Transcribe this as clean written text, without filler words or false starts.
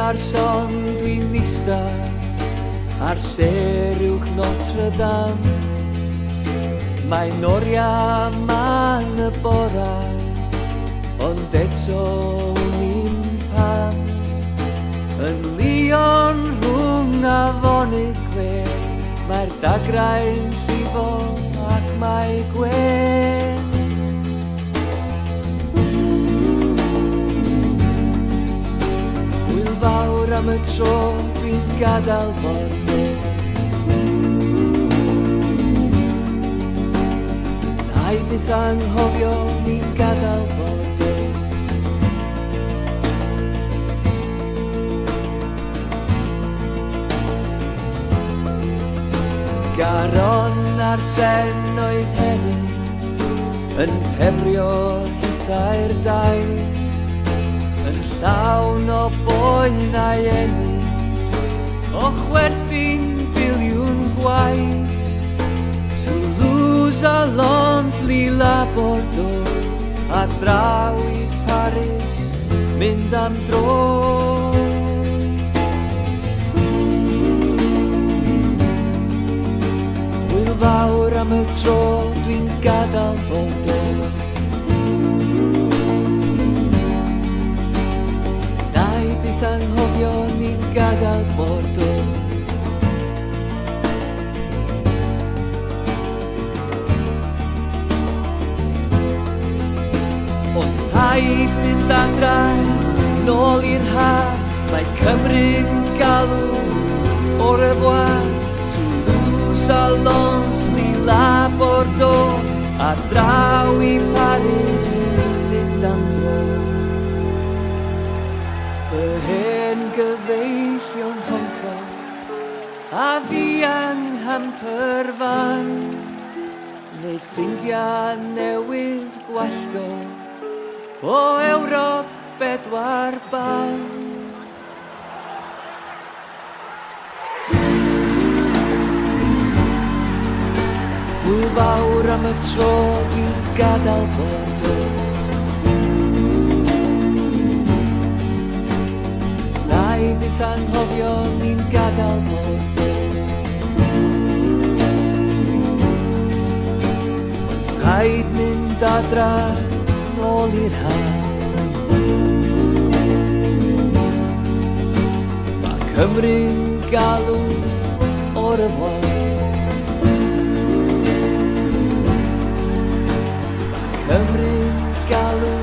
ar son dwi'n ista ar serwch Notre Dame. Mae'n oriau man y bora, ond eto ni'n pam. Yn Lyon rhwng afonydd gler, mae'r dagrau'n llifo ac mae gwen. Hwyl fawr am y tro dwi'n gadael Bordeaux. Nai byth anghofio ni'n gadael Bordeaux. Garon ar sen oedd hefyd yn pefrio hithau'r daith, yn llawn o boen a'i ennill o chwerthu'n biliwn gwaith. Toulouse a Lons, Lille a Bordeaux, a draw i Paris, mynd am dro. Hwyl fawr am y tro dwi'n gadael Bordeaux. Nai byth anghofio ni'n gadael Bordeaux. Ond rhaid mynd adra nôl i'r haf, mae Cymru'n galw au revoir. Toulouse a Lons, Lille a Bordeaux, a draw i Paris, mynd am dro. Y hen gyfeillion honco, a fi anghamperfan, wneud ffrindiau newydd gwallgo o Ewrop bedwar ban. Hwyl fawr am y tro dwi'n gadael Bordeaux. Nai byth anghofio ni'n gadael Bordeaux. Rhaid mynd adra nôl i'r haf. Mae Cymru'n galw au revoir. Mae Cymru'n galw